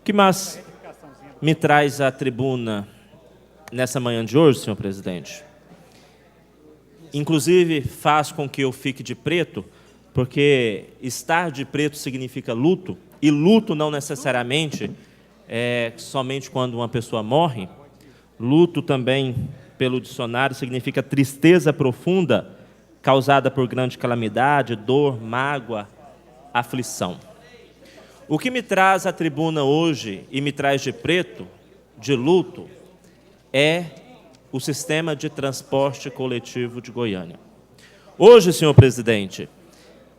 O que mais me traz à tribuna nessa manhã de hoje, senhor presidente? Inclusive, faz com que eu fique de preto, porque estar de preto significa luto, e luto não necessariamente é somente quando uma pessoa morre. Luto também, pelo dicionário, significa tristeza profunda, causada por grande calamidade, dor, mágoa, aflição. O que me traz à tribuna hoje e me traz de preto, de luto, é o sistema de transporte coletivo de Goiânia. Hoje, senhor presidente,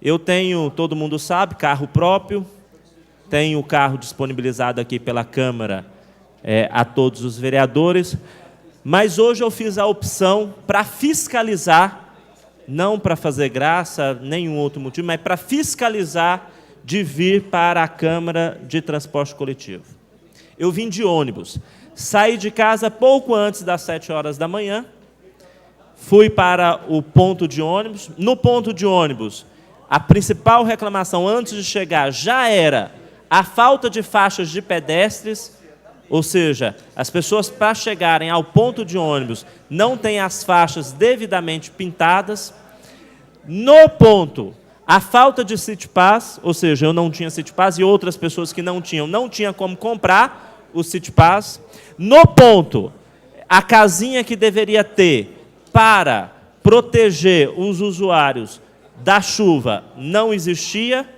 eu tenho, todo mundo sabe, carro próprio, tenho o carro disponibilizado aqui pela Câmara a todos os vereadores, mas hoje eu fiz a opção para fiscalizar, não para fazer graça, nenhum outro motivo, mas para fiscalizar de vir para a Câmara de Transporte Coletivo. Eu vim de ônibus, saí de casa pouco antes das 7 horas da manhã, fui para o ponto de ônibus. No ponto de ônibus, a principal reclamação antes de chegar já era a falta de faixas de pedestres, ou seja, as pessoas para chegarem ao ponto de ônibus não têm as faixas devidamente pintadas. No ponto, a falta de City Pass, ou seja, eu não tinha City Pass e outras pessoas que não tinham como comprar o City Pass. No ponto, a casinha que deveria ter para proteger os usuários da chuva não existia.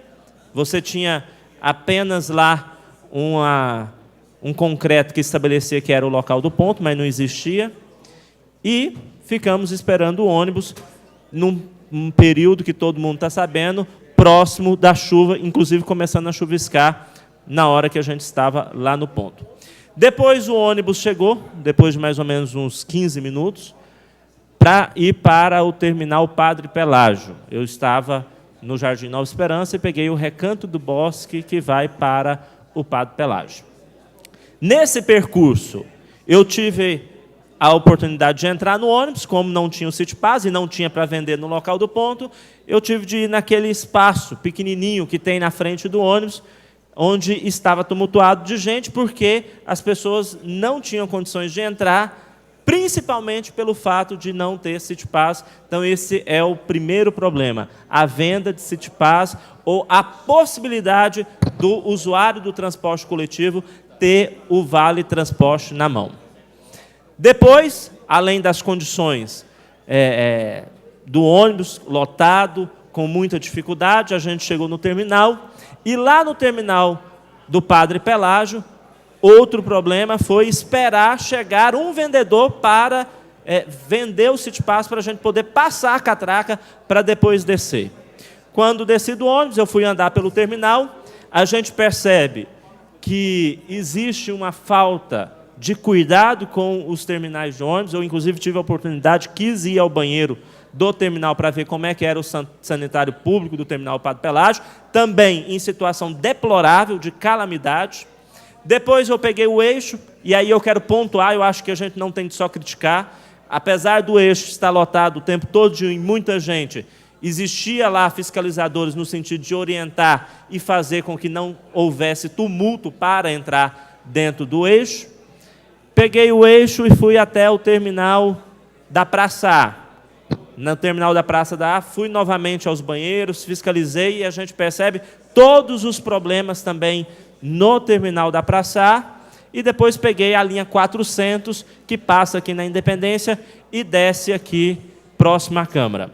Você tinha apenas lá um concreto que estabelecia que era o local do ponto, mas não existia. E ficamos esperando o ônibus num período que todo mundo está sabendo, próximo da chuva, inclusive começando a chuviscar na hora que a gente estava lá no ponto. Depois o ônibus chegou, depois de mais ou menos uns 15 minutos, para ir para o terminal Padre Pelágio. Eu estava no Jardim Nova Esperança e peguei o Recanto do Bosque, que vai para o Padre Pelágio. Nesse percurso, eu tive a oportunidade de entrar no ônibus, como não tinha o City Pass e não tinha para vender no local do ponto, eu tive de ir naquele espaço pequenininho que tem na frente do ônibus, onde estava tumultuado de gente, porque as pessoas não tinham condições de entrar, principalmente pelo fato de não ter City Pass. Então, esse é o primeiro problema, a venda de City Pass ou a possibilidade do usuário do transporte coletivo ter o Vale Transporte na mão. Depois, além das condições do ônibus lotado, com muita dificuldade, a gente chegou no terminal, e lá no terminal do Padre Pelágio, outro problema foi esperar chegar um vendedor para vender o City Pass para a gente poder passar a catraca para depois descer. Quando desci do ônibus, eu fui andar pelo terminal, a gente percebe que existe uma falta de cuidado com os terminais de ônibus. Eu, inclusive, tive a oportunidade, quis ir ao banheiro do terminal para ver como é que era o sanitário público do terminal Padre Pelágio, também em situação deplorável, de calamidade. Depois eu peguei o eixo, e aí eu quero pontuar, eu acho que a gente não tem de só criticar, apesar do eixo estar lotado o tempo todo e muita gente, existia lá fiscalizadores no sentido de orientar e fazer com que não houvesse tumulto para entrar dentro do eixo. Peguei o eixo e fui até o terminal da Praça A. No terminal da Praça A, fui novamente aos banheiros, fiscalizei, e a gente percebe todos os problemas também no terminal da Praça A, e depois peguei a linha 400, que passa aqui na Independência e desce aqui próximo à Câmara.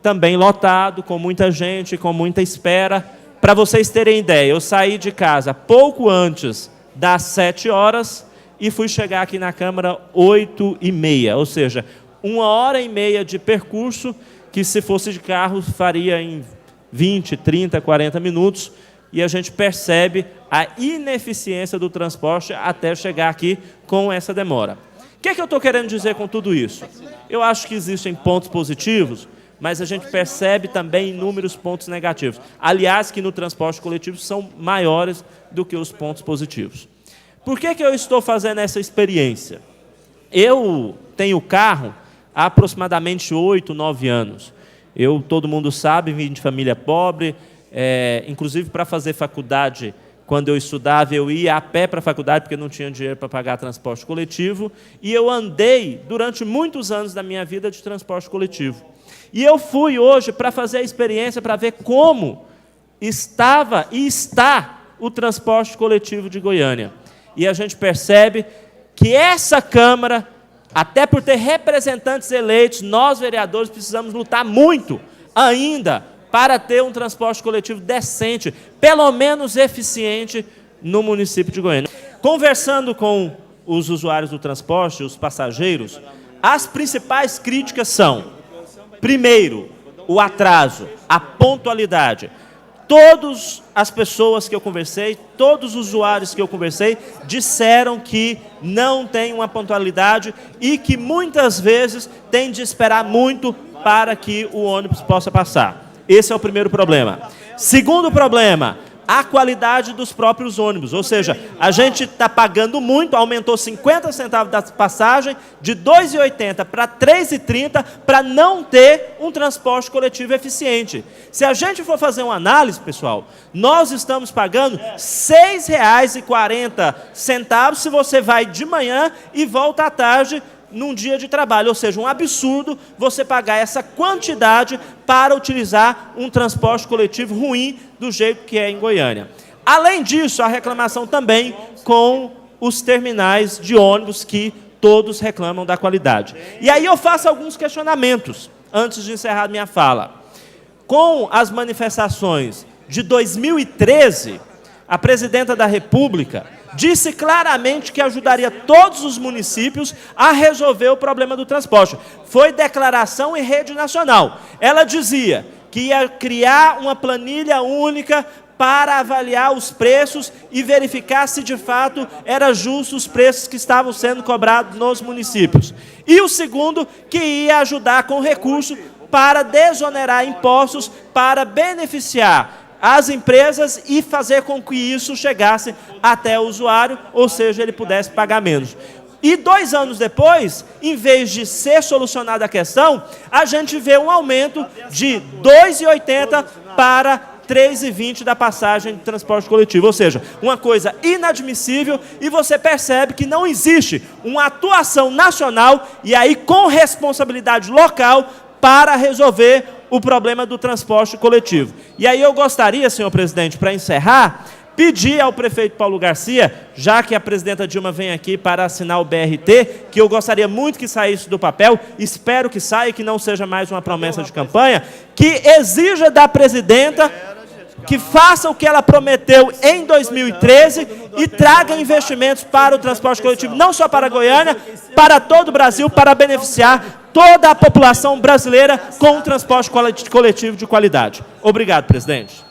Também lotado, com muita gente, com muita espera. Para vocês terem ideia, eu saí de casa pouco antes das 7 horas e fui chegar aqui na Câmara 8h30, ou seja, 1h30 de percurso, que se fosse de carro faria em 20, 30, 40 minutos, e a gente percebe a ineficiência do transporte até chegar aqui com essa demora. O que é que eu estou querendo dizer com tudo isso? Eu acho que existem pontos positivos, mas a gente percebe também inúmeros pontos negativos. Aliás, que no transporte coletivo são maiores do que os pontos positivos. Por que eu estou fazendo essa experiência? Eu tenho carro há aproximadamente 8, 9 anos. Todo mundo sabe, vim de família pobre, inclusive para fazer faculdade Quando eu estudava, eu ia a pé para a faculdade, porque não tinha dinheiro para pagar transporte coletivo, e eu andei durante muitos anos da minha vida de transporte coletivo. E eu fui hoje para fazer a experiência, para ver como estava e está o transporte coletivo de Goiânia. E a gente percebe que essa Câmara, até por ter representantes eleitos, nós, vereadores, precisamos lutar muito ainda para ter um transporte coletivo decente, pelo menos eficiente, no município de Goiânia. Conversando com os usuários do transporte, os passageiros, as principais críticas são, primeiro, o atraso, a pontualidade. Todas as pessoas que eu conversei, todos os usuários que eu conversei, disseram que não tem uma pontualidade e que muitas vezes tem de esperar muito para que o ônibus possa passar. Esse é o primeiro problema. Segundo problema, a qualidade dos próprios ônibus. Ou seja, a gente está pagando muito, aumentou 50 centavos da passagem, de R$ 2,80 para R$ 3,30, para não ter um transporte coletivo eficiente. Se a gente for fazer uma análise, pessoal, nós estamos pagando R$ 6,40 se você vai de manhã e volta à tarde, num dia de trabalho, ou seja, um absurdo você pagar essa quantidade para utilizar um transporte coletivo ruim do jeito que é em Goiânia. Além disso, a reclamação também com os terminais de ônibus, que todos reclamam da qualidade. E aí eu faço alguns questionamentos, antes de encerrar minha fala. Com as manifestações de 2013, a presidenta da República disse claramente que ajudaria todos os municípios a resolver o problema do transporte. Foi declaração em rede nacional. Ela dizia que ia criar uma planilha única para avaliar os preços e verificar se de fato era justo os preços que estavam sendo cobrados nos municípios. E o segundo, que ia ajudar com recurso para desonerar impostos, para beneficiar as empresas e fazer com que isso chegasse até o usuário, ou seja, ele pudesse pagar menos. E 2 anos depois, em vez de ser solucionada a questão, a gente vê um aumento de R$ 2,80 para R$ 3,20 da passagem de transporte coletivo. Ou seja, uma coisa inadmissível, e você percebe que não existe uma atuação nacional, e aí com responsabilidade local, para resolver o problema do transporte coletivo. E aí eu gostaria, senhor presidente, para encerrar, pedir ao prefeito Paulo Garcia, já que a presidenta Dilma vem aqui para assinar o BRT, que eu gostaria muito que saísse do papel, espero que saia e que não seja mais uma promessa de campanha, que exija da presidenta que faça o que ela prometeu em 2013 e traga investimentos para o transporte coletivo, não só para Goiânia, para todo o Brasil, para beneficiar toda a população brasileira com um transporte coletivo de qualidade. Obrigado, presidente.